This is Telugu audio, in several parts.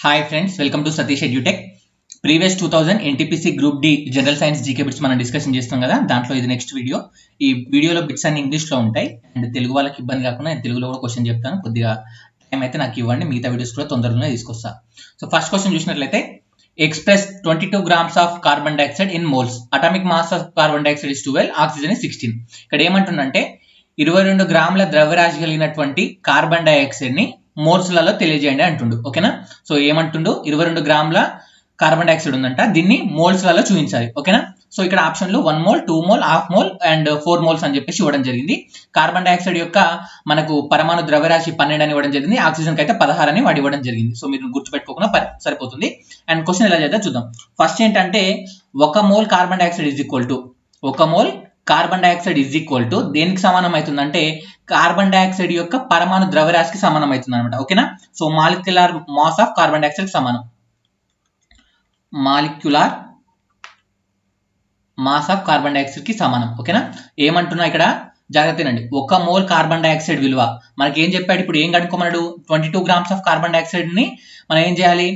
Hi friends, welcome to Satish edutech. Previous 2000 NTPC group D general science GK bits మనం డిస్కషన్ చేస్తాం కదా, దాంట్లో ఇది నెక్స్ట్ వీడియో. ఈ వీడియోలో బిట్స్ అన్ని ఇంగ్లీష్లో ఉంటాయి అండ్ తెలుగు వాళ్ళకి ఇబ్బంది కాకుండా నేను తెలుగులో కూడా క్వశ్చన్ చెప్తాను. కొద్దిగా టైం అయితే నాకు ఇవ్వండి, మిగతా వీడియోస్ కూడా తొందరగానే తీసుకొస్తా. సో ఫస్ట్ క్వశ్చన్ చూసినట్లయితే, express 22 grams of carbon dioxide in moles, atomic mass of carbon dioxide is 12, oxygen is 16. ఇక్కడ ఏమంటుందంటే 22 గ్రాముల ద్రవ్యరాశి కలిగినటువంటి కార్బన్ డైఆక్సైడ్ ని మోల్స్లలో తెలియజేయండి అంటుండు. ఓకేనా? సో ఏమంటుండు, 22 గ్రాముల కార్బన్ డైఆక్సైడ్ ఉందంట, దీన్ని మోల్స్లలో చూపించాలి. ఓకేనా? సో ఇక్కడ ఆప్షన్లు 1 mole, 2 mole, half mole and 4 moles అని చెప్పేసి ఇవ్వడం జరిగింది. కార్బన్ డైఆక్సైడ్ యొక్క మనకు పరమాణు ద్రవ్యరాశి 12 అని ఇవ్వడం జరిగింది, ఆక్సిజన్ కి అయితే 16 అని వాడి ఇవ్వడం జరిగింది. సో మీరు గుర్తుపెట్టుకోకుండా సరిపోతుంది. అండ్ క్వశ్చన్ ఎలా చేద్దాం చూద్దాం. ఫస్ట్ ఏంటంటే 1 mole carbon dioxide is equal to 1 mole carbon dioxide is equal to దేనికి సమానం అవుతుందంటే కార్బన్ డైఆక్సైడ్ యొక్క పరమాణు ద్రవ్యరాశికి సమానం అవుతుంది అనమాట. ఓకేనా? So molecular mass of carbon dioxide సమానం, molecular mass of carbon dioxide కి సమానం. ఓకేనా? ఏమంటున్నా ఇక్కడ జాగ్రత్తనండి, 1 mole కార్బన్ డైఆక్సైడ్ విలువ మనకి ఏం చెప్పాడు, ఇప్పుడు ఏం కనుక్కోమన్నాడు, 22 grams ఆఫ్ కార్బన్ డైఆక్సైడ్ ని మనం ఏం చేయాలి,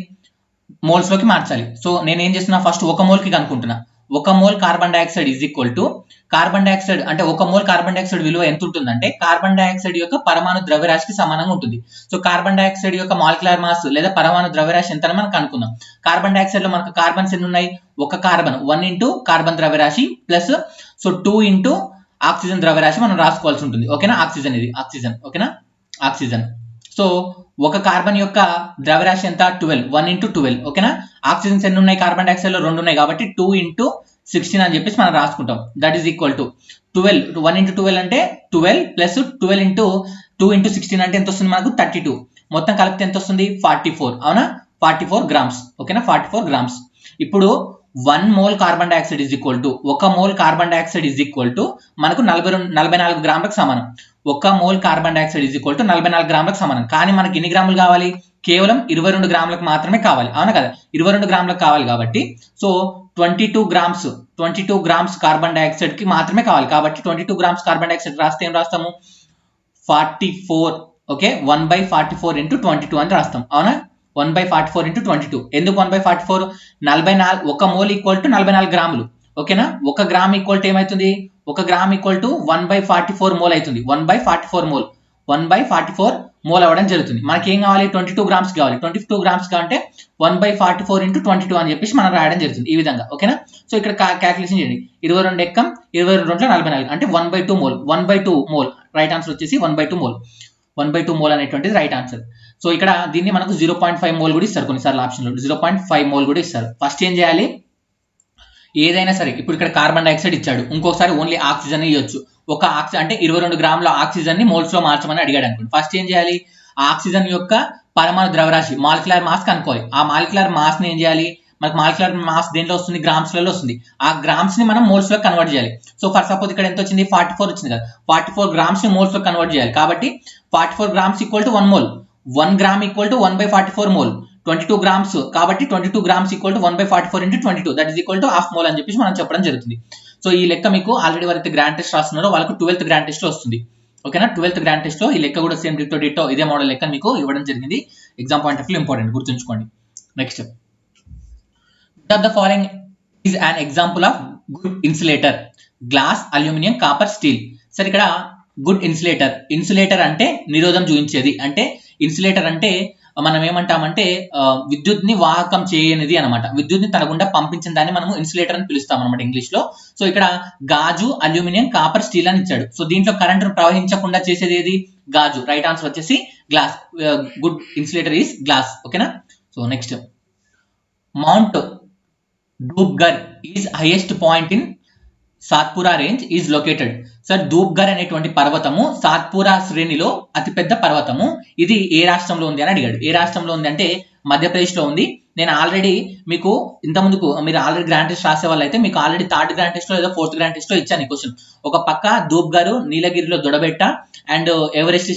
మోల్స్ లోకి మార్చాలి. సో నేను ఏం చేస్తున్నా, ఫస్ట్ 1 mole కి కనుక్కుంటున్నా. 1 mole carbon dioxide is equal to carbon dioxide అంటే 1 mole కార్బన్ డైఆక్సైడ్ విలువ ఎంత ఉంటుందంటే కార్బన్ డైఆక్సైడ్ యొక్క పరమాణు ద్రవ్యరాశికి సమానంగా ఉంటుంది. సో కార్బన్ డైఆక్సైడ్ యొక్క మాలిక్యులర్ మాస్ లేదా పరమాణు ద్రవ్యరాశి ఎంత అని మనం కనుక్కుందాం. కార్బన్ డైఆక్సైడ్ లో మనకు కార్బన్స్ ఎన్ని ఉన్నాయి, ఒక కార్బన్ 1 into కార్బన్ ద్రవ్యరాశి ప్లస్ 2 into ఆక్సిజన్ ద్రవ్యరాశి మనం రాసుకోవాల్సి ఉంటుంది. ఓకేనా? ఆక్సిజన్, ఇది ఆక్సిజన్. ఓకేనా? ఆక్సిజన్. సో ఒక కార్బన్ యొక్క ద్రవ్యరాశి ఎంత, 12, 1 into 12. ఓకేనా? ఆక్సిజన్స్ ఎన్ని ఉన్నాయి, కార్బన్ డైఆక్సైడ్ లో 2 ఉన్నాయి కాబట్టి 2 into 16 అని చెప్పేసి మనం రాసుకుంటాం. That is equal to 12, 1 into 12 అంటే 12 ప్లస్ 12 into 2 into 16 అంటే ఎంత వస్తుంది మనకు, 32. మొత్తం కలిపితే ఎంత వస్తుంది, 44. అవునా? 44 grams. ఓకేనా? 44 grams. ఇప్పుడు 1 mole carbon dioxide is equal to 1 mole carbon dioxide is equal to మనకు 44 గ్రాములకు సమానం. 1 mole carbon dioxide is equal to 44 గ్రాములకు సమానం. కానీ మనకి ఎన్ని గ్రాములు కావాలి, కేవలం 22 గ్రాములకు మాత్రమే కావాలి. అవునా కదా? 22 గ్రాములకు కావాలి కాబట్టి సో 22 grams కార్బన్ డైఆక్సైడ్ కి మాత్రమే కావాలి కాబట్టి 22 grams కార్బన్ డైఆక్సైడ్ రాస్తే ఏం రాస్తాము, 44. ఓకే, 1/44 into 22 అని రాస్తాం. అవునా? 1/44 into 22. ఎందుకు 1/44? 44, 1 mole ఈక్వల్ టు 44 గ్రాములు. ఓకేనా? 1 గ్రామ్ ఈక్వల్ టు ఏమవుతుంది, 1 గ్రామ్ ఈక్వల్ టు 1/44 mole అవుతుంది. 1/44 mole, 1/44 mole అవ్వడం జరుగుతుంది. మనకి ఏం కావాలి, 22 grams కావాలి. 22 grams అంటే 1/44 into 22 అని చెప్పేసి మనం రాయడం జరుగుతుంది ఈ విధంగా. ఓకేనా? సో ఇక్కడ క్యాలిక్యులేషన్ చేయండి. 22 ఎక్కం 22 44 అంటే 1/2 mole. 1/2 mole రైట్ ఆన్సర్ వచ్చేసి 1/2 mole. 1/2 mole అనేటువంటిది రైట్ ఆన్సర్. సో ఇక్కడ దీన్ని మనకు 0.5 mole కూడా ఇస్తారు కొన్నిసార్లు ఆప్షన్లో, 0.5 mole కూడా ఇస్తారు. ఫస్ట్ ఏం చేయాలి, ఏదైనా సరే ఇప్పుడు ఇక్కడ కార్బన్ డైఆక్సైడ్ ఇచ్చాడు, ఇంకొకసారి ఓన్లీ ఆక్సిజన్ ఇవ్వచ్చు. ఒక ఆక్సిజన్ అంటే 22 గ్రాముల ఆక్సిజన్ ని మోల్స్ లో మార్చమని అడిగాడు అనుకోండి. ఫస్ట్ ఏం చేయాలి, ఆక్సిజన్ యొక్క పరమాణు ద్రవ్యరాశి మాలిక్యులర్ మాస్ కనుక్కోవాలి. ఆ మాలిక్యులర్ మాస్ ని ఏం చేయాలి, మనకు మాలిక్యులర్ మాస్ దేంట్లో వస్తుంది, గ్రామ్స్ లలో వస్తుంది. ఆ గ్రామ్స్ ని మనం మోల్స్ లో కన్వర్ట్ చేయాలి. సో ఫర్ సపోజ్ ఇక్కడ ఎంత వచ్చింది, 44 వచ్చింది కదా, 44 grams ని మోల్స్ లో కన్వర్ట్ చేయాలి. కాబట్టి 44 grams equal to 1 mole, 1 gram equal to 1/44 mole, 22 grams కాబట్టి 22 grams equal to 1/44 into 22, that is equal to half mole అని చెప్పేసి మనం చెప్పడం జరుగుతుంది. సో ఈ లెక్క మీకు ఆల్రెడీ వారైతే గ్రాండ్ టెస్ట్ రాస్తున్నారో వాళ్ళకు 12th గ్రాండ్ టెస్ట్ లో వస్తుంది. ఓకేనా? 12th గ్రాండ్ టెస్ట్ లో ఈ లెక్క కూడా సేమ్ డిటో ఇదే మోడల్ లెక్క మీకు ఇవ్వడం జరిగింది. Exam point of view important, గుర్తుంచుకోండి. Next, of the following is an example of good insulator: glass, aluminum, copper, steel. సరే ఇక్కడ గుడ్ ఇన్సులేటర్ అంటే నిరోధం చూపించేది. అంటే ఇన్సులేటర్ అంటే మనం ఏమంటామంటే విద్యుత్ ని వాహకం చేయనిది అనమాట. విద్యుత్ ని తన గుండా పంపించిన దాన్ని మనం ఇన్సులేటర్ అని పిలుస్తాం అనమాట ఇంగ్లీష్ లో. సో ఇక్కడ గాజు, అల్యూమినియం, కాపర్, స్టీల్ అని ఇచ్చాడు. సో దీంట్లో కరెంట్ ప్రవహించకుండా చేసేది ఏది, గాజు. రైట్ ఆన్సర్ వచ్చేసి glass. Good insulator is glass. ఓకేనా? So next, mount Dhupgarh is highest point in Satpura range is located. Sir Dhupgarh అనేటువంటి పర్వతము సాత్పురా శ్రేణిలో అతిపెద్ద పర్వతము, ఇది ఏ రాష్ట్రంలో ఉంది అని అడిగాడు. ఏ రాష్ట్రంలో ఉంది అంటే మధ్యప్రదేశ్ లో ఉంది. నేను ఆల్రెడీ మీకు ఇంతకుముందుకు మీరు ఆల్రెడీ గ్రాండ్ టెస్ట్ రాసే వాళ్ళు అయితే మీకు ఆల్రెడీ 3rd గ్రాండ్ టెస్ట్ లో లేదా 4th గ్రాండ్ టెస్ట్ లో ఇచ్చాను ఈ క్వశ్చన్. ఒక పక్క ధూప్ఘర్ నీలగిరిలో దొడబెట్ట అండ్ ఎవరెస్ట్,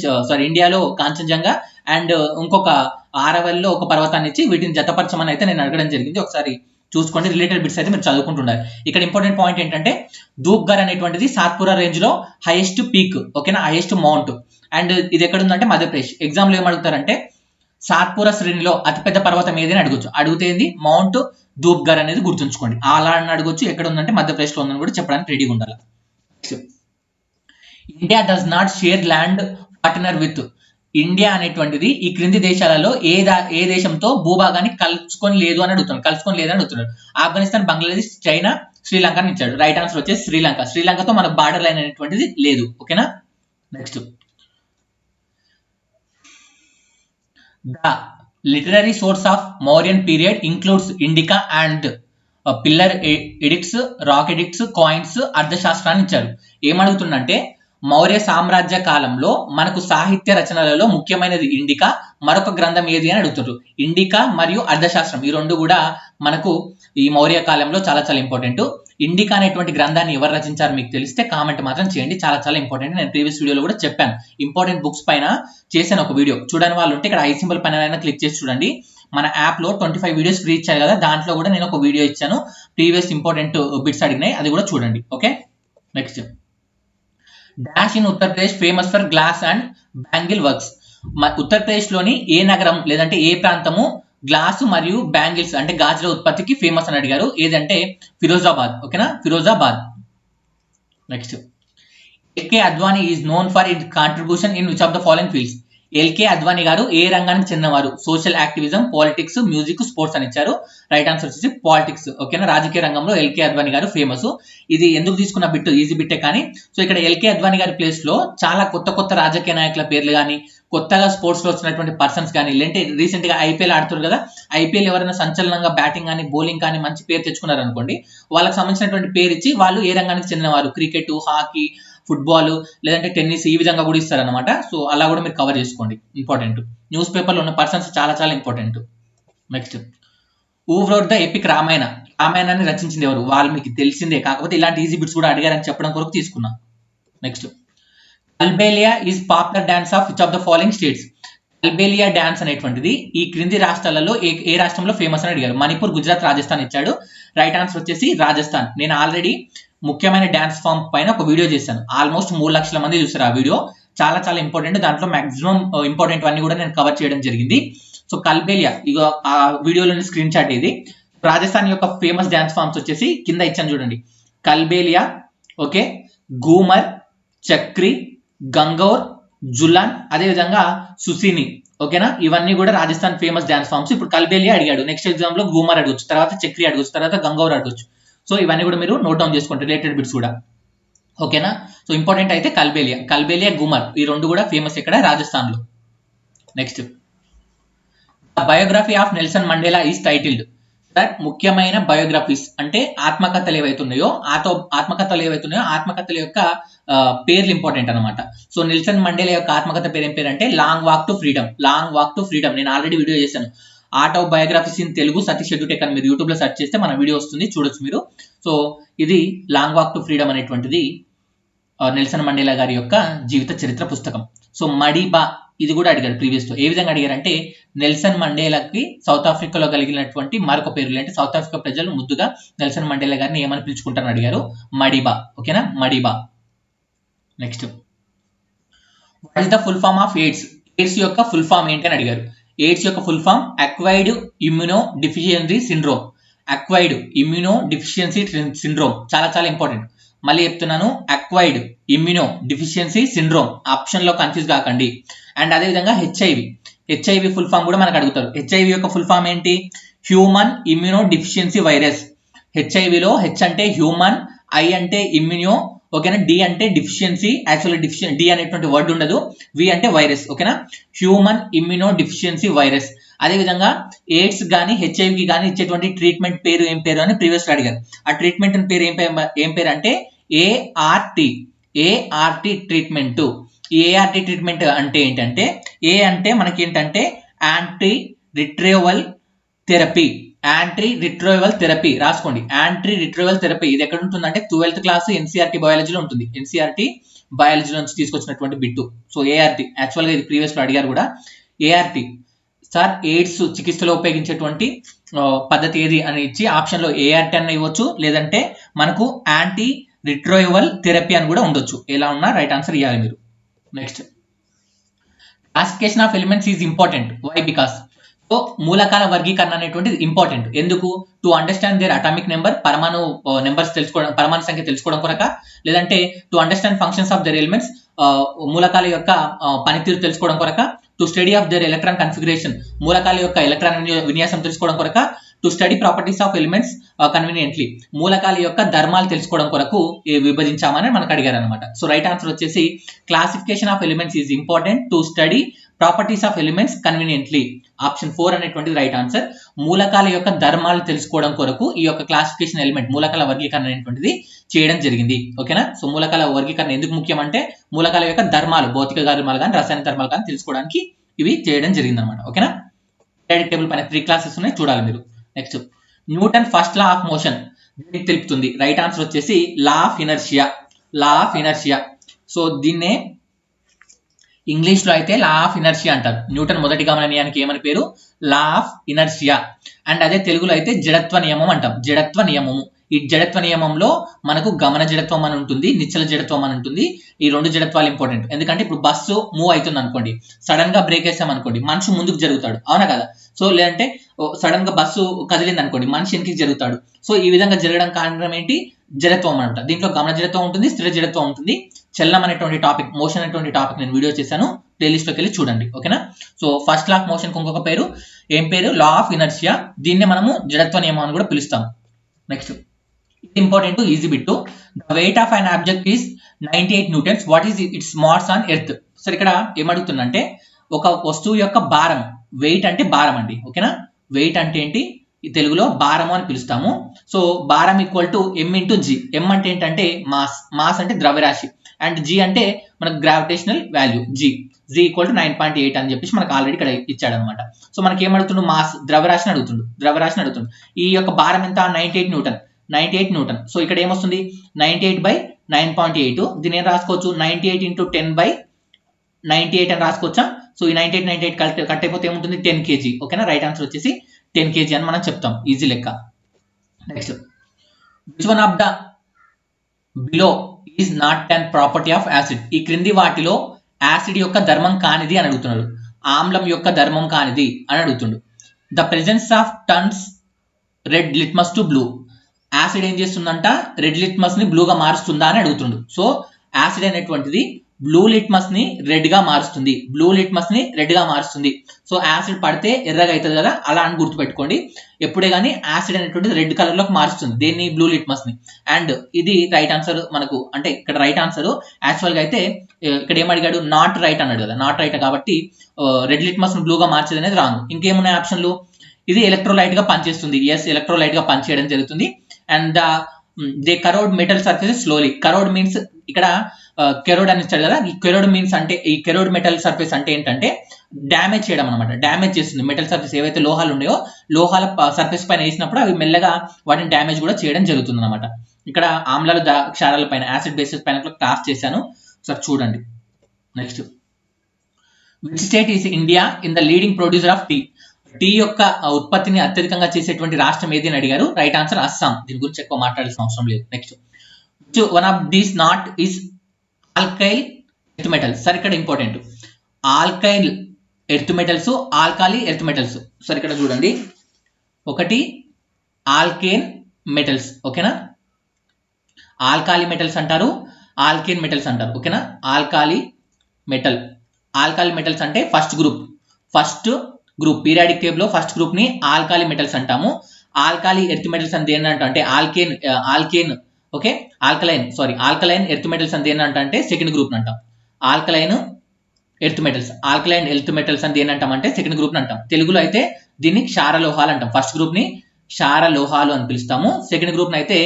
ఇండియాలో కాంచన్జంగా అండ్ ఇంకొక ఆరవల్లిలో ఒక పర్వతాన్ని ఇచ్చి వీటిని జతపరచమని అయితే నేను అడగడం జరిగింది. ఒకసారి చూసుకోండి, రిలేటెడ్ బిట్స్ అయితే మీరు చదువుకుంటుండాలి. ఇక్కడ ఇంపార్టెంట్ పాయింట్ ఏంటంటే ధూప్ఘర్ అనేటువంటిది సాత్పురా రేంజ్ లో హైయెస్ట్ పీక్. ఓకేనా? Highest mount. అండ్ ఇది ఎక్కడ ఉందంటే మధ్యప్రదేశ్. ఎగ్జామ్ లో ఏమడుగుతారంటే సాత్పురా శ్రేణిలో అతిపెద్ద పర్వతం ఏది అని అడిగితే ఏంది మౌంట్ ధూప్గర్ అనేది గుర్తుంచుకోండి. అలా అని అడగొచ్చు. ఎక్కడ ఉందంటే మధ్యప్రదేశ్లో ఉందని కూడా చెప్పడానికి రెడీగా ఉండాలి. India does not share land partner with. India అనేటువంటిది ఈ క్రింది దేశాలలో ఏ దేశంతో భూభాగాన్ని కలుసుకొని లేదు అని అడుగుతున్నాడు. ఆఫ్ఘనిస్తాన్, బంగ్లాదేశ్, చైనా, శ్రీలంక అని ఇచ్చాడు. రైట్ ఆన్సర్ వచ్చేసి శ్రీలంకతో మన బార్డర్ లైన్ అనేటువంటిది లేదు. ఓకేనా. Next, the literary source of Mauryan period includes Indica and pillar edicts, rock edicts, coins, అర్థశాస్త్రాన్ని ఇచ్చారు. ఏమడుగుతుందంటే మౌర్య సామ్రాజ్య కాలంలో మనకు సాహిత్య రచనలలో ముఖ్యమైనది ఇండికా, మరొక గ్రంథం ఏది అని అడుగుతారు. ఇండికా మరియు అర్థశాస్త్రం ఈ రెండు కూడా మనకు ఈ మౌర్య కాలంలో చాలా చాలా ఇంపార్టెంట్. ఇండికా అనేటువంటి గ్రంథాన్ని ఎవరు రచించారు మీకు తెలిస్తే కామెంట్ మాత్రం చేయండి. చాలా చాలా ఇంపార్టెంట్. నేను ప్రీవియస్ వీడియోలో కూడా చెప్పాను. ఇంపార్టెంట్ బుక్స్ పైన చేశాను ఒక వీడియో. చూడని వాళ్ళు ఉంటే ఇక్కడ ఐ సింబల్ పైన క్లిక్ చేసి చూడండి. మన యాప్ లో 25 వీడియోస్ ఫ్రీ ఇచ్చారు కదా, దాంట్లో కూడా నేను ఒక వీడియో ఇచ్చాను. ప్రీవియస్ ఇంపార్టెంట్ బిట్స్ అడిగినాయి, అది కూడా చూడండి. Okay. Next, dash in Uttar Pradesh famous for glass and bangle works. Uttar Pradesh లోని ఏ నగరం లేదంటే ఏ ప్రాంతము గ్లాసు మరియు బ్యాంగిల్స్ అంటే గాజుల ఉత్పత్తికి ఫేమస్ అని అడిగారు. ఏదంటే ఫిరోజాబాద్. ఓకేనా, Firozabad. Next, LK Advani is known for it contribution in which of the following fields. LK Advani గారు ఏ రంగానికి చెందినవారు? Social activism, politics, music, sports అని ఇచ్చారు. రైట్ ఆన్సర్ వచ్చేసి పాలిటిక్స్. ఓకేనా, రాజకీయ రంగంలో ఎల్కే అద్వానీ గారు ఫేమస్. ఇది ఎందుకు తీసుకున్న బిట్ ఈజీ బిట్టే కానీ, సో ఇక్కడ ఎల్కే అద్వానీ గారి ప్లేస్ లో చాలా కొత్త రాజకీయ నాయకుల పేర్లు కానీ, కొత్తగా స్పోర్ట్స్ లో వచ్చినటువంటి పర్సన్స్ కానీ, లేదంటే రీసెంట్ గా ఐపీఎల్ ఆడుతున్నారు కదా, ఐపీఎల్ ఎవరైనా సంచలనంగా బ్యాటింగ్ కానీ బౌలింగ్ కానీ మంచి పేరు తెచ్చుకున్నారు అనుకోండి, వాళ్ళకి సంబంధించినటువంటి పేరు ఇచ్చి వాళ్ళు ఏ రంగానికి చెందినవారు, క్రికెట్, హాకీ, ఫుట్బాల్ లేదంటే టెన్నిస్ ఈ విధంగా కూడా ఇస్తారనమాట. సో అలా కూడా మీరు కవర్ చేసుకోండి. ఇంపార్టెంట్. న్యూస్ పేపర్లో ఉన్న పర్సన్స్ చాలా చాలా important. Next, who wrote the epic Ramayana. రామాయణాన్ని రచించింది ఎవరు? వాల్మీకి, తెలిసిందే. కాకపోతే ఇలాంటి ఈజీ బిట్స్ కూడా అడిగారని చెప్పడం కొరకు తీసుకున్నా. Next, Kalbelia is popular dance of which of the following states. Kalbelia dance అనేటువంటిది ఈ క్రింది రాష్ట్రాలలో ఏ రాష్ట్రంలో ఫేమస్ అని అడిగారు. మణిపూర్, గుజరాత్, రాజస్థాన్ ఇచ్చాడు. రైట్ ఆన్సర్ వచ్చేసి రాజస్థాన్. నేను ఆల్రెడీ ముఖ్యమైన డాన్స్ ఫామ్ పైన ఒక వీడియో చేశాను. ఆల్మోస్ట్ 3 లక్షల మంది చూస్తారు ఆ వీడియో. చాలా చాలా ఇంపార్టెంట్. దాంట్లో మాక్సిమం ఇంపార్టెంట్ అన్ని కూడా నేను కవర్ చేయడం జరిగింది. సో కల్బేలియా ఇగో ఆ వీడియోలోని స్క్రీన్ షాట్ ఇది. రాజస్థాన్ యొక్క ఫేమస్ డాన్స్ ఫామ్స్ వచ్చేసి కింద ఇచ్చాను చూడండి. కల్బేలియా, ఓకే, గూమర్, చక్రి, గంగౌర్, జులాన్, అదేవిధంగా సుసిని. ఓకేనా, ఇవన్నీ కూడా రాజస్థాన్ ఫేమస్ డాన్స్ ఫామ్స్. ఇప్పుడు కల్బేలియా అడిగాడు, నెక్స్ట్ ఎగ్జామ్ లో గూమర్ అడగొచ్చు, తర్వాత చక్రి అడగొచ్చు, తర్వాత గంగౌర్ అడగొచ్చు. సో ఇవన్నీ కూడా మీరు నోట్ డౌన్ చేసుకోండి, రిలేటెడ్ బిట్స్ కూడా. ఓకేనా, సో ఇంపార్టెంట్ అయితే కల్బేలియా, గూమర్ ఈ రెండు కూడా ఫేమస్ ఇక్కడ రాజస్థాన్ లో. Next, biography of Nelson Mandela is titled. Sir ముఖ్యమైన బయోగ్రఫీస్ అంటే ఆత్మకథలు ఏవైతున్నాయో ఆత్మకథల యొక్క పేర్లు ఇంపార్టెంట్ అనమాట. సో నెల్సన్ మండేలా యొక్క ఆత్మకథ పేరు ఏం పేరు అంటే లాంగ్ వాక్ టు ఫ్రీడమ్. నేను ఆల్రెడీ వీడియో చేశాను. Art of biographies in Telugu Satish edutech అని మీరు యూట్యూబ్ లో సెర్చ్ చేస్తే మన వీడియో వస్తుంది, చూడొచ్చు మీరు. సో ఇది లాంగ్ వాక్ టు ఫ్రీడమ్ అనేటువంటిది నెల్సన్ మండేలా గారి యొక్క జీవిత చరిత్ర పుస్తకం. సో మడిబా ఇది కూడా అడిగారు ప్రీవియస్ లో. ఏ విధంగా అడిగారంటే నెల్సన్ మండేలాకి సౌత్ ఆఫ్రికాలో కలిగినటువంటి మరొక పేరు అంటే సౌత్ ఆఫ్రికా ప్రజలు ముద్దుగా నెల్సన్ మండేలా గారిని ఏమని పిలుచుకుంటారని అడిగారు. మడిబా. ఓకేనా, Madiba. Next, what is the full form of AIDS. AIDS యొక్క ఫుల్ ఫామ్ ఏంటి అని అడిగారు. ఎయిడ్స్ యొక్క full form acquired immuno deficiency syndrome. Acquired immuno deficiency syndrome చాలా చాలా ఇంపార్టెంట్. మళ్ళీ చెప్తున్నాను, acquired immuno deficiency syndrome. Option లో కన్ఫ్యూజ్ కాకండి. అండ్ అదేవిధంగా హెచ్ఐవి ఫుల్ ఫామ్ కూడా మనకు అడుగుతారు. హెచ్ఐవి యొక్క ఫుల్ ఫామ్ ఏంటి? Human immuno deficiency virus. హెచ్ఐవిలో హెచ్ అంటే హ్యూమన్, ఐ అంటే ఇమ్యూనో, ఓకేనా, డి అంటే డిఫిషియన్సీ. యాక్చువల్లీ డి అనేటువంటి వర్డ్ ఉండదు, వి అంటే వైరస్. ఓకేనా, హ్యూమన్ ఇమ్యూనో డిఫిషియన్సీ వైరస్. అదేవిధంగా ఎయిడ్స్ కానీ హెచ్ఐవికి కానీ ఇచ్చేటువంటి ట్రీట్మెంట్ పేరు ఏం పేరు అని ప్రీవియస్ లో అడిగారు. ఆ ట్రీట్మెంట్ పేరు ఏం పేరు అంటే ఏఆర్టీ ట్రీట్మెంట్. ఈ ఏఆర్టీ ట్రీట్మెంట్ అంటే ఏంటంటే, ఏ అంటే మనకి ఏంటంటే యాంటీ రిట్రోవల్ థెరపీ. రాసుకోండి, యాంటీ రిట్రోవల్ థెరపీ. ఇది ఎక్కడ ఉంటుందంటే 12th క్లాస్ ఎన్సీఆర్టీ బయాలజీలో ఉంటుంది. ఎన్సీఆర్టీ బయాలజీ నుంచి తీసుకొచ్చినటువంటి బిట్టు. సో ఏఆర్టీ యాక్చువల్గా ఇది ప్రీవియస్ లో అడిగారు కూడా. ఏఆర్టీ సార్ ఎయిడ్స్ చికిత్సలో ఉపయోగించేటువంటి పద్ధతి ఏది అని ఇచ్చి ఆప్షన్ లో ఏఆర్టీ అని ఇవ్వచ్చు, లేదంటే మనకు యాంటీ రిట్రోవల్ థెరపీ అని కూడా ఉండొచ్చు. ఎలా ఉన్నా రైట్ ఆన్సర్ ఇవ్వాలి మీరు. Next, classification of elements is important. Why? Because so మూలకాల వర్గీకరణ అనేటువంటిది ఇంపార్టెంట్. ఎందుకు? To understand their atomic number, పరమాణు నెంబర్స్ తెలుసుకోవడం, పరమాణు సంఖ్య తెలుసుకోవడం కొరక, లేదంటే to understand functions of their elements, మూలకాల యొక్క పనితీరు తెలుసుకోవడం కొరక, to study of their electron configuration, మూలకాల యొక్క ఎలక్ట్రాన్ విన్యాసం తెలుసుకోవడం కొరక, to study properties of elements conveniently, మూలకాల యొక్క ధర్మాలు తెలుసుకోవడం కొరకు విభజించామని మనకు అడిగారు అనమాట. సో రైట్ ఆన్సర్ వచ్చేసి classification of elements is important to study properties of elements conveniently. Option 4 అనేటువంటిది రైట్ ఆన్సర్. మూలకాల యొక్క ధర్మాలు తెలుసుకోవడం కొరకు ఈ యొక్క క్లాసిఫికేషన్ ఎలిమెంట్, మూలకాల వర్గీకరణ అనేటువంటిది చేయడం జరిగింది. ఓకేనా? సో మూలకాల వర్గీకరణ ఎందుకు ముఖ్యం అంటే మూలకాల యొక్క ధర్మాలు, భౌతిక ధర్మాలు కానీ రసాయన ధర్మాలు కానీ తెలుసుకోవడానికి ఇవి చేయడం జరిగింది అనమాట. ఓకేనా? పీరియాడిక్ టేబుల్ పైన 3 క్లాసెస్ ఉన్నాయి, చూడాలి మీరు. Next, Newton first law of motion దీనికి తెలుపుతుంది. రైట్ ఆన్సర్ వచ్చేసి లా of inertia. Law of inertia. So దీన్నే ఇంగ్లీష్ లో అయితే లా ఆఫ్ ఇనర్షియా అంటారు. న్యూటన్ మొదటి గమన నియమానికి ఏమని పేరు? Law of inertia. అండ్ అదే తెలుగులో అయితే జడత్వ నియమం అంటాం. జడత్వ నియమము. ఈ జడత్వ నియమంలో మనకు గమన జడత్వం అని ఉంటుంది, నిశ్చల జడత్వం అని ఉంటుంది. ఈ 2 జడత్వాలు ఇంపార్టెంట్. ఎందుకంటే ఇప్పుడు బస్సు మూవ్ అవుతుంది అనుకోండి, సడన్ గా బ్రేక్ వేసాం అనుకోండి, మనిషి ముందుకు జరుగుతాడు, అవునా కదా? సో లేదంటే సడన్ గా బస్సు కదిలింది అనుకోండి, మనిషి వెనక్కి జరుగుతాడు. సో ఈ విధంగా జరగడం కారణం ఏంటి? జడత్వం అనమాట. దీంట్లో గమన జడత్వం ఉంటుంది, స్థిర జడత్వం ఉంటుంది. చలనం అనేటువంటి టాపిక్, మోషన్ అనేటువంటి టాపిక్ నేను వీడియో చేశాను, ప్లేలిస్ట్ లోకి వెళ్ళి చూడండి. ఓకేనా? So first law of motion ఇంకొక పేరు ఏం పేరు? Law of inertia. దీన్నే మనము జడత్వ నియమం అని కూడా పిలుస్తాం. Next, important easy bit. The weight of an object is 98 newtons. What is its mass on earth? సరే, ఇక్కడ ఏమడుగుతుందంటే ఒక వస్తువు యొక్క భారం, వెయిట్ అంటే భారం అండి. ఓకేనా? వెయిట్ అంటే ఏంటి? ఈ తెలుగులో భారము అని పిలుస్తాము. సో భారం equal to M into G. M అంటే ఏంటంటే మాస్, మాస్ అంటే ద్రవ్యరాశి, అండ్ జి అంటే మనకు gravitational value. G equal to 9.8 అని చెప్పేసి మనకు ఆల్రెడీ ఇక్కడ ఇచ్చాడు అనమాట. సో మనకి ఏమడుగుతుండు? మాస్, ద్రవ్యరాశిని అడుగుతుండు. ద్రవ్యరాశిని అడుగుతుండు. ఈ యొక్క భారం ఎంత? 98 న్యూటన్. 98 న్యూటన్. సో ఇక్కడ ఏమొస్తుంది? 98/9.8. దీని ఏం రాసుకోవచ్చు? 98 ఇంటూ 10/98 అని రాసుకోవచ్చా? సో ఈ 98 కట్ అయిపోతే ఏముంటుంది? 10 kg. ఓకేనా? రైట్ ఆన్సర్ వచ్చేసి 10 kg అని మనం చెప్తాం. ఈజీ లెక్క. Next, which one of the below is not an property of acid? ఈ క్రింది వాటిలో యాసిడ్ యొక్క ధర్మం కానిది అని అడుగుతున్నాడు. ఆమ్లం యొక్క ధర్మం కానిది అని అడుగుతుండు. The presence of turns red litmus to blue. Acid ఏం చేస్తుందంట? రెడ్ లిట్మస్ ని బ్లూగా మారుస్తుందా అని అడుగుతుండు. సో యాసిడ్ అనేటువంటిది బ్లూ లిట్మస్ ని రెడ్ గా మారుస్తుంది. బ్లూ లిట్మస్ ని రెడ్ గా మారుస్తుంది. సో యాసిడ్ పడితే ఎర్రగా అవుతుంది కదా, అలా అని గుర్తుపెట్టుకోండి. ఎప్పుడే కానీ యాసిడ్ అనేటువంటిది రెడ్ కలర్ లోకి మారుస్తుంది దేన్ని? బ్లూ లిట్మస్ ని. అండ్ ఇది రైట్ ఆన్సర్ మనకు. అంటే ఇక్కడ రైట్ ఆన్సర్ యాక్చువల్ గా అయితే ఇక్కడ ఏమడిగాడు? నాట్ రైట్ అన్నాడు కదా, నాట్ రైట్ కాబట్టి రెడ్ లిట్మస్ ని బ్లూగా మార్చేది అనేది రాంగ్. ఇంకేమున్నాయి ఆప్షన్లు? ఇది ఎలక్ట్రోలైట్ గా పనిచేస్తుంది. ఎస్, ఎలక్ట్రోలైట్ గా పనిచేయడం జరుగుతుంది. And they crore metal surface slowly. Crore means ఇక్కడ కెరోడ్ అని ఇచ్చాడు కదా, ఈ కెరోడ్ మీన్స్ అంటే ఈ కెరోడ్ మెటల్ సర్ఫేస్ అంటే ఏంటంటే డ్యామేజ్ చేయడం అనమాట. డ్యామేజ్ చేస్తుంది మెటల్ సర్ఫేస్. ఏవైతే లోహాలు ఉన్నాయో లోహాల సర్ఫేస్ పైన వేసినప్పుడు అవి మెల్లగా వాటిని డ్యామేజ్ కూడా చేయడం జరుగుతుంది అనమాట. ఇక్కడ ఆమ్లాలు క్షారాల పైన, యాసిడ్ బేసిస్ పైన క్లాస్ చేశాను, సార్ చూడండి. Next, which state is India in the leading producer of tea? Tea యొక్క ఉత్పత్తిని అత్యధికంగా చేసేటువంటి రాష్ట్రం ఏది అని అడిగారు. Right answer Assam. దీని గురించి ఎక్కువ మాట్లాడాల్సిన అవసరం లేదు. Next, one of these not is alkyl earth metals. Sir ఇక్కడ important, alkyl earth metals, alkali earth metals. Sir ఇక్కడ చూడండి, ఒకటి ఆల్కేన్ మెటల్స్. ఓకేనా? ఆల్కాలి మెటల్స్ అంటారు, ఆల్కేన్ మెటల్స్ అంటారు. ఓకేనా? ఆల్కాలి మెటల్, ఆల్కాలి మెటల్స్ అంటే ఫస్ట్ గ్రూప్ పీరియాడిక్ టేబుల్ లో ఫస్ట్ గ్రూప్ ని ఆల్కాలి మెటల్స్ అంటాము. ఆల్కాలి ఎర్త్ మెటల్స్ అని దేని అంటే alkane okay, alkaline earth metals అని దేని అంటే సెకండ్ గ్రూప్ అంటాం. ఆల్కలైన్ ఎర్త్ మెటల్స్ అని దేని అంటాం అంటే సెకండ్ గ్రూప్ అంటాం. తెలుగులో అయితే దీన్ని క్షార లోహాలు అంటాం. ఫస్ట్ గ్రూప్ ని క్షార లోహాలు అని పిలుస్తాము. సెకండ్ గ్రూప్ ని అయితే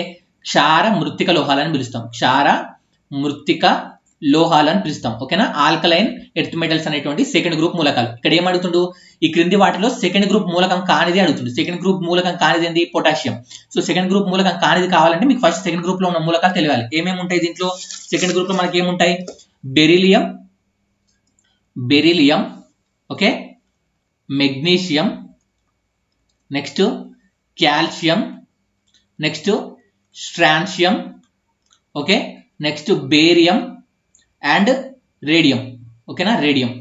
క్షార మృత్తిక లోహాలు అని పిలుస్తాం. క్షార మృత్తిక లోహాలు అని పిలుస్తాం. ఓకేనా? ఆల్కలైన్ ఎర్త్ మెటల్స్ అనేటువంటి సెకండ్ గ్రూప్ మూలకాలు. ఇక్కడ ఏం అడుగుతుండు? ఈ క్రింది వాటిలో సెకండ్ గ్రూప్ మూలకం కానిది అడుగుతుంది. సెకండ్ గ్రూప్ మూలకం కానిది ఏంది? పొటాషియం. సో సెకండ్ గ్రూప్ మూలకం కానిది కావాలంటే మీకు ఫస్ట్ సెకండ్ గ్రూప్ లో ఉన్న మూలకాలు తెలియాలి. ఏమేమి ఉంటాయి దీంట్లో? సెకండ్ గ్రూప్ లో మనకి ఏముంటాయి? Beryllium, okay, magnesium, next calcium, next strontium, okay, next barium and radium. ఓకేనా? రేడియం.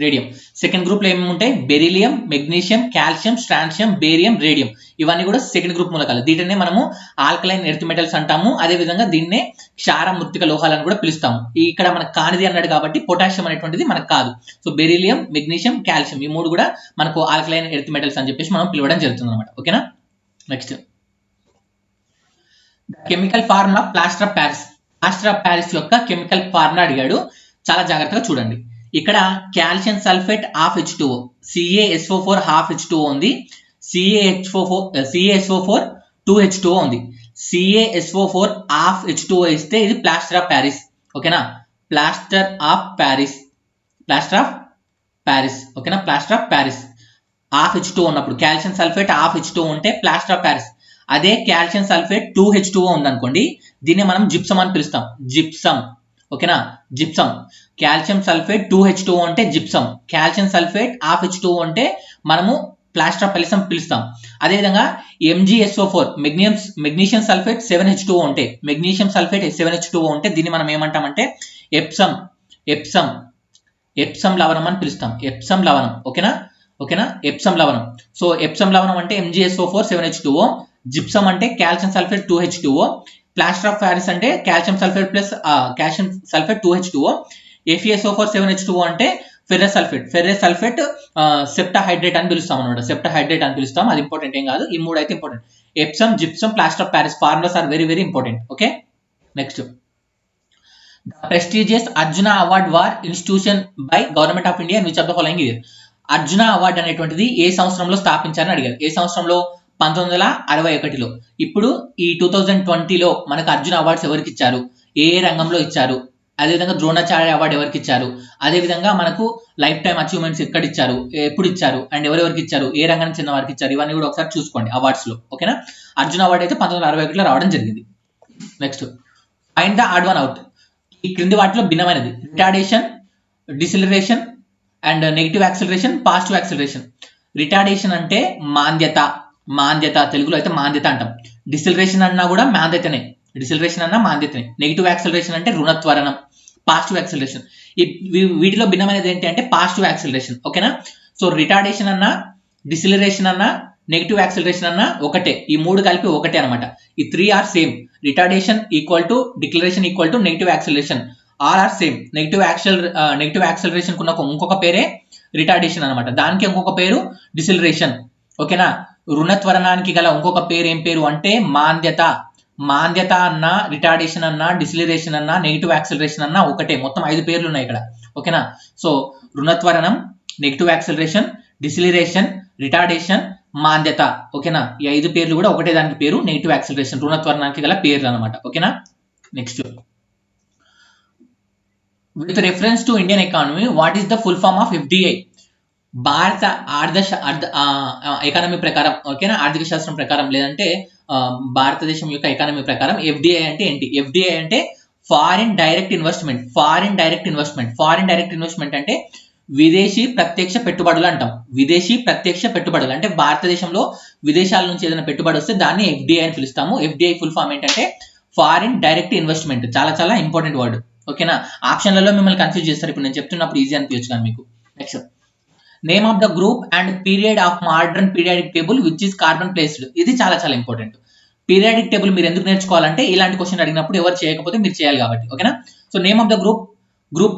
రేడియం. సెకండ్ గ్రూప్ లో ఏమేమి ఉంటాయి? Beryllium, magnesium, calcium, strontium, barium, radium. ఇవన్నీ కూడా సెకండ్ గ్రూప్ మూలకాలు. దీటినే మనము ఆల్కలైన్ ఎర్త్ మెటల్స్ అంటాము. అదే విధంగా దీన్నే క్షార మృత్తిక లోహాలను కూడా పిలుస్తాము. ఇక్కడ మనకు కానిది అన్నాడు కాబట్టి పొటాషియం అనేటువంటిది మనకు కాదు. సో బెరీలియం, మెగ్నీషియం, కాల్షియం ఈ మూడు కూడా మనకు ఆల్కలైన్ ఎర్త్ మెటల్స్ అని చెప్పేసి మనం పిలవడం జరుగుతుంది అనమాట. ఓకేనా. Next chemical formula plaster of Paris. Plaster of Paris యొక్క కెమికల్ ఫార్ములా అడిగాడు. చాలా జాగ్రత్తగా చూడండి. ఇక్కడ calcium sulphate half H2O, CaSO4 half H2O ఉంది. CaSO4 2H2O ఉంది. CaSO4 హాఫ్ H2O ఇస్తే ఇది ప్లాస్టర్ ఆఫ్ ప్యారిస్. ఓకేనా. Plaster of Paris, plaster of Paris. ఓకేనా. Plaster of Paris half H2O ఉన్నప్పుడు, కాల్షియం సల్ఫేట్ హాఫ్ H2O ఉంటే ప్లాస్టర్ ఆఫ్ ప్యారిస్. అదే కాల్షియం సల్ఫేట్ 2H2O ఉందనుకోండి, దీన్ని మనం జిప్సమ్ అని పిలుస్తాం. జిప్సమ్. ఓకేనా. జిప్సమ్. కాల్షియం సల్ఫేట్ 2H2O అంటే gypsum, calcium sulphate half H2O అంటే మనము ప్లాస్టర్ ఆఫ్ ప్యారిస్ అని పిలుస్తాం. అదేవిధంగా MgSO4 మెగ్నీషియం సల్ఫేట్ 7H2O ఉంటే, మెగ్నీషియం సల్ఫేట్ 7H2O ఉంటే దీన్ని మనం ఏమంటామంటే ఎప్సమ్. ఎప్సమ్ ఎప్సమ్ లవణం అని పిలుస్తాం. ఎప్సమ్ లవణం. ఓకేనా. ఓకేనా. ఎప్సమ్ లవణం. సో ఎప్సమ్ లవణం అంటే MgSO4 7H2O, జిప్సమ్ అంటే calcium sulphate 2H2O, plaster of Paris అంటే calcium sulphate plus calcium sulphate 2H2O, FeSO4 7H2O అంటే ఫెర్రస్ సల్ఫేట్ సెప్టాహైడ్రేట్ అని పిలుస్తాం అనమాట. సెప్టాహైడ్రేట్ అని పిలుస్తాం. అది ఇంపార్టెంట్ ఏం కాదు. ఈ మూడు అయితే important. Epsom, gypsum, plaster of Paris formulas are very very important. Okay. Next prestigious Arjuna award was institution by government of India in which of the following year. Arjuna award అనేటువంటిది ఏ సంవత్సరంలో స్థాపించారని అడిగారు. ఏ సంవత్సరంలో? 1961లో. ఇప్పుడు ఈ 2020లో మనకు అర్జున అవార్డ్స్ ఎవరికి ఇచ్చారు, ఏ రంగంలో ఇచ్చారు, అదేవిధంగా ద్రోణాచార్య అవార్డు ఎవరికి ఇచ్చారు, అదేవిధంగా మనకు లైఫ్ టైమ్ అచీవ్మెంట్స్ ఎక్కడ ఇచ్చారు, ఎప్పుడు ఇచ్చారు, అండ్ ఎవరెవరికి ఇచ్చారు, ఏ రంగానికి చెందిన వారికి ఇచ్చారు, ఇవన్నీ కూడా ఒకసారి చూసుకోండి అవార్డ్స్ లో. ఓకేనా. అర్జున అవార్డు అయితే 1961లో రావడం జరిగింది. Next find the odd one out. ఈ క్రింది వాటిలో భిన్నమైనది. Retardation, డిసిలరేషన్ and negative acceleration, positive acceleration. Retardation అంటే మాంద్యత. మాంద్యత తెలుగులో అయితే మాంద్యత అంటాం. డిసిలరేషన్ అన్నా కూడా మాంద్యతనే. డిసిలరేషన్ అన్నా మాంద్యతనే. నెగిటివ్ యాక్సిలరేషన్ అంటే రుణత్వరణం. Positive acceleration. వీటిలో భిన్నమైనది ఏంటి అంటే పాజిటివ్ యాక్సిలరేషన్. ఓకేనా. సో రిటార్డేషన్ అన్నా, డిసిలరేషన్ అన్నా, నెగిటివ్ యాక్సిలరేషన్ అన్నా ఒకటే. ఈ మూడు కలిపి ఒకటే అనమాట. ఈ 3 are same. Retardation equal to declaration equal to negative acceleration. Are same. Negative acceleration కున్న ఇంకొక పేరే రిటార్డేషన్ అనమాట. దానికి ఇంకొక పేరు డిసిలరేషన్. ఓకేనా. రుణత్వరణానికి గల ఇంకొక పేరు ఏం పేరు అంటే మాంద్యత. మాంద్యత అన్నా, రిటార్డేషన్ అన్నా, డిసిలరేషన్ అన్నా, నెగిటివ్ యాక్సిలరేషన్ అన్నా ఒకటే. మొత్తం 5 పేర్లు ఉన్నాయి ఇక్కడ. ఓకేనా. సో రుణత్వరణం, నెగిటివ్ యాక్సిలరేషన్, డిసిలరేషన్, రిటార్డేషన్, మాంద్యత. ఓకేనా. ఈ 5 పేర్లు కూడా ఒకటే దానికి పేరు నెగిటివ్ యాక్సిలరేషన్, రుణత్వరణానికి గల పేర్లు అనమాట. ఓకేనా. Next with reference to Indian economy what is the full form of FDI. భారత ఎకానమీ ప్రకారం. ఓకేనా. ఆర్థిక శాస్త్రం ప్రకారం లేదంటే భారతదేశం యొక్క ఎకానమీ ప్రకారం FDI అంటే ఏంటి? FDI అంటే foreign direct investment. Foreign direct investment. Foreign direct investment అంటే విదేశీ ప్రత్యక్ష పెట్టుబడులు అంటాం. విదేశీ ప్రత్యక్ష పెట్టుబడులు అంటే భారతదేశంలో విదేశాల నుంచి ఏదైనా పెట్టుబడి వస్తే దాన్ని FDI అని పిలుస్తాము. FDI ఫుల్ ఫామ్ ఏంటంటే ఫారిన్ డైరెక్ట్ ఇన్వెస్ట్మెంట్. చాలా చాలా ఇంపార్టెంట్ వర్డ్. ఓకేనా. ఆప్షన్లలో మిమ్మల్ని కన్ఫ్యూజ్ చేస్తారు. ఇప్పుడు నేను చెప్తున్నప్పుడు ఈజీ అనిపించచ్చు కానీ మీకు. Next name of the group and period of modern periodic table which is carbon placed. ఇది చాలా చాలా ఇంపార్టెంట్. పీరియాడిక్ టేబుల్ మీరు ఎందుకు నేర్చుకోవాలంటే ఇలాంటి క్వశ్చన్ అడిగినప్పుడు ఎవరు చేయకపోతే మీరు చేయాలి కాబట్టి. ఓకేనా. So name of the group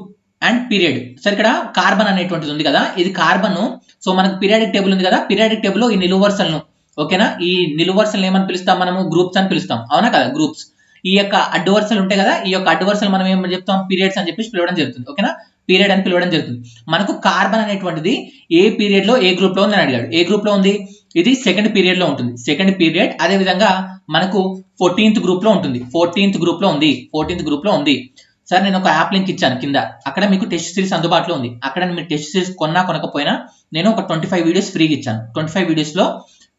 and period. So ఇక్కడ కార్బన్ అనేటువంటిది ఉంది కదా, ఇది కార్బన్. సో మనకు పీరియాడిక్ టేబుల్ ఉంది కదా, పీరియాడిక్ టేబుల్ లో ఈ నిలువు వరుసలను, ఓకేనా, ఈ నిలువు వరుసలను ఏమని పిలుస్తాం మనము? గ్రూప్స్ అని పిలుస్తాం. అవునా కదా, గ్రూప్స్. ఈ యొక్క అడ్డు వరుసలు ఉంటాయి కదా, ఈ యొక్క అడ్డు వరుసలు మనం ఏమని చెప్తాం? పీరియడ్స్ అని చెప్పేసి పిలవడం జరుగుతుంది. ఓకేనా. పీరియడ్ అని పిలవడం జరుగుతుంది. మనకు కార్బన్ అనేటువంటిది ఏ పీరియడ్ లో ఏ గ్రూప్ లో ఉంది అని అడిగాడు. ఏ గ్రూప్ లో ఉంది? ఇది సెకండ్ పీరియడ్ లో ఉంటుంది. Second period. అదే విధంగా మనకు 14th గ్రూప్ లో ఉంటుంది. 14th గ్రూప్ లో ఉంది. 14th గ్రూప్ లో ఉంది. సార్ నేను ఒక యాప్ లింక్ ఇచ్చాను కింద. అక్కడ మీకు టెస్ట్ సిరీస్ అందుబాటులో ఉంది. అక్కడ మీరు టెస్ట్ సిరీస్ కొనకపోయినా నేను ఒక 25 వీడియోస్ ఫ్రీగా ఇచ్చాను. 25 వీడియోస్ లో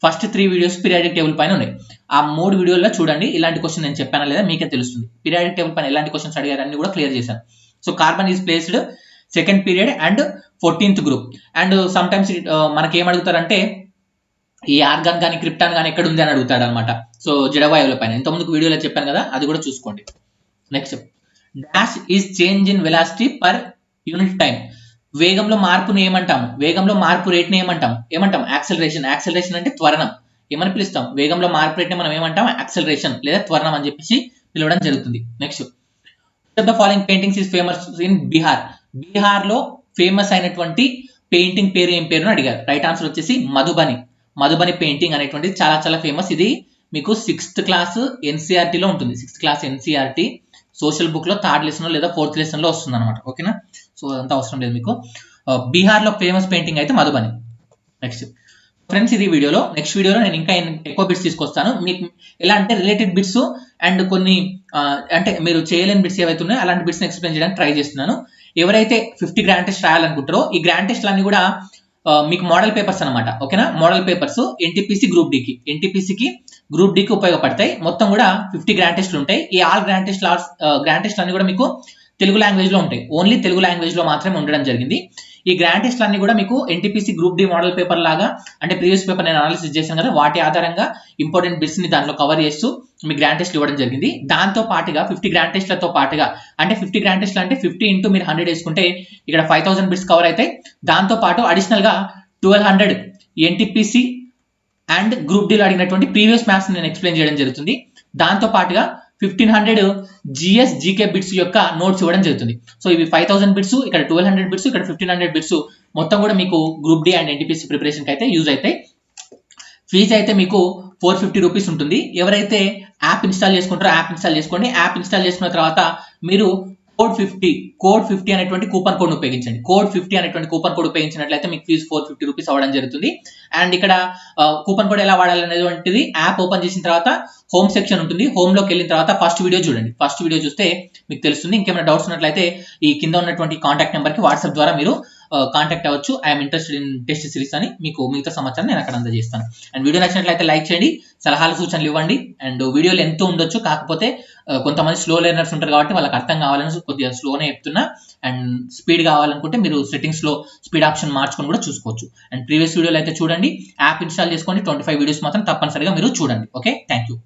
ఫస్ట్ 3 వీడియోస్ పీరియాడిక్ టేబుల్ పైన ఉన్నాయి. ఆ 3 వీడియోల్లో చూడండి ఇలాంటి క్వశ్చన్ నేను చెప్పానా లేదా మీకే తెలుస్తుంది. పీరియాడిక్ టేబుల్ పైన ఎలాంటి క్వశ్చన్స్ అడిగారు అన్ని కూడా క్లియర్ చేశాను. So carbon is placed second period and 14th group. And some times మనకి ఏం అడుగుతారంటే ఈ ఆర్గాన్ కానీ క్రిప్టాన్ కానీ ఎక్కడ ఉంది అని అడుగుతాడు అనమాట. సో జడవాయువుల పైన ఇంతకుముందుకు వీడియోలో చెప్పాను కదా, అది కూడా చూసుకోండి. Next dash is change in velocity per unit time. వేగంలో మార్పును ఏమంటాము? వేగంలో మార్పు రేట్ని ఏమంటాం యాక్సలరేషన్. యాక్సలరేషన్ అంటే త్వరణం. ఏమని పిలుస్తాం? వేగంలో మార్పు రేట్ని మనం ఏమంటాం? యాక్సలరేషన్ లేదా త్వరణం అని చెప్పేసి పిలవడం జరుగుతుంది. Next, the following paintings is famous in Bihar. Bihar లో ఫేమస్ అయినటువంటి పెయింటింగ్ పేరు ఏం పేరు అడిగారు. రైట్ ఆన్సర్ వచ్చేసి మధుబని. మధుబని పెయింటింగ్ అనేటువంటిది చాలా చాలా ఫేమస్. ఇది మీకు 6th క్లాస్ ఎన్సీఆర్టీలో ఉంటుంది. 6th class NCERT social book లో 3rd లెసన్ లేదా 4th లెసన్ లో వస్తుంది అనమాట. ఓకేనా? సో అదంతా అవసరం లేదు మీకు. బీహార్ లో ఫేమస్ పెయింటింగ్ అయితే మధుబని. నెక్స్ట్ ఫ్రెండ్స్, ఇది వీడియోలో. నెక్స్ట్ వీడియోలో నేను ఇంకా ఎక్కువ బిట్స్ తీసుకొస్తాను. మీకు ఎలా అంటే రిలేటెడ్ బిట్స్ అండ్ కొన్ని అంటే మీరు చేయలేని బిట్స్ ఏవైతే ఉన్నాయో అలాంటి బిట్స్ ఎక్స్ప్లెయిన్ చేయడానికి ట్రై చేస్తున్నాను. ఎవరైతే 50 గ్రాండ్ టెస్ట్ రాయాలనుకుంటారో ఈ గ్రాండ్ టెస్ట్లన్నీ కూడా మీకు మోడల్ పేపర్స్ అనమాట. ఓకేనా? మోడల్ పేపర్స్ ఎన్టీపీసీ గ్రూప్ డికి, ఎన్టీపీసీకి గ్రూప్ డికి ఉపయోగపడతాయి. మొత్తం కూడా 50 గ్రాండ్ టెస్ట్లు ఉంటాయి. ఈ ఆల్ గ్రాండ్ టెస్ట్ అన్ని కూడా మీకు తెలుగు లాంగ్వేజ్ లో ఉంటాయి. ఓన్లీ తెలుగు లాంగ్వేజ్ లో మాత్రమే ఉండడం జరిగింది. ఈ గ్రాండ్ టెస్ట్లు అన్ని కూడా మీకు NTPC group D model paper లాగా, అంటే ప్రీవియస్ పేపర్ నేను అనాలిసిస్ చేశాను కదా, వాటి ఆధారంగా ఇంపార్టెంట్ బిట్స్ ని దాంట్లో కవర్ చేస్తూ మీ గ్రాండ్ టెస్ట్లు ఇవ్వడం జరిగింది. దాంతో పాటుగా 50 గ్రాండ్ టెస్ట్లతో పాటుగా, అంటే 50 గ్రాండ్ టెస్ట్లు అంటే 50 ఇంటూ మీరు 100 వేసుకుంటే ఇక్కడ 5000 బిట్స్ కవర్ అవుతాయి. దాంతో పాటు అడిషనల్ గా 1200 ఎన్టీపీసీ అండ్ గ్రూప్ డిలో అడిగినటువంటి ప్రీవియస్ మ్యాథ్స్ నేను ఎక్స్ప్లెయిన్ చేయడం జరుగుతుంది. దాంతో పాటుగా 1500 జిఎస్ జీకే బిట్స్ యొక్క నోట్స్ ఇవ్వడం జరుగుతుంది. సో ఇవి 5000 బిట్స్, ఇక్కడ 1200 బిట్స్, ఇక్కడ 1500 బిట్స్, మొత్తం కూడా మీకు group D and NTPC preparation కి అయితే యూజ్ అవుతాయి. ఫీజు అయితే మీకు 450 రూపీస్ ఉంటుంది. ఎవరైతే యాప్ ఇన్స్టాల్ చేసుకుంటారో యాప్ ఇన్స్టాల్ చేసుకోండి. యాప్ ఇన్స్టాల్ చేసుకున్న తర్వాత మీరు కోడ్ 50 అనేటువంటి కూపన్ కోడ్ ఉపయోగించండి. కోడ్ 50 అనేటువంటి కూపన్ కోడ్ ఉపయోగించినట్లయితే మీకు ఫీజు 450 రూపీస్ అవ్వడం జరుగుతుంది. అండ్ ఇక్కడ కూపన్ కోడ్ ఎలా వాడాలనేటువంటిది యాప్ ఓపెన్ చేసిన తర్వాత హోమ్ సెక్షన్ ఉంటుంది. హోమ్ లోకి వెళ్ళిన తర్వాత ఫస్ట్ వీడియో చూడండి. ఫస్ట్ వీడియో చూస్తే మీకు తెలుస్తుంది. ఇంకేమైనా డౌట్స్ ఉన్నట్లయితే ఈ కింద ఉన్నటువంటి కాంటాక్ట్ నెంబర్ కి వాట్సాప్ ద్వారా మీరు కాంటాక్ట్ అవ్వచ్చు. I'm interested in test series అని మీకు మిగతా సమాచారం నేను అక్కడ అందజేస్తాను. అండ్ వీడియో నచ్చినట్లయితే లైక్ చేయండి, సలహాలు సూచనలు ఇవ్వండి. అండ్ వీడియోలు ఎంతో ఉండొచ్చు, కాకపోతే కొంతమంది స్లో లెర్నర్స్ ఉంటారు కాబట్టి వాళ్ళకి అర్థం కావాలని కొద్దిగా స్లోనే చెప్తున్నా. అండ్ స్పీడ్ కావాలనుకుంటే మీరు సెట్టింగ్స్ లో స్పీడ్ ఆప్షన్ మార్చుకొని కూడా చూసుకోవచ్చు. అండ్ ప్రీవియస్ వీడియోలు అయితే చూడండి. యాప్ ఇన్స్టాల్ చేసుకోండి. 25 వీడియోస్ మాత్రం తప్పనిసరిగా మీరు చూడండి. Okay, thank you.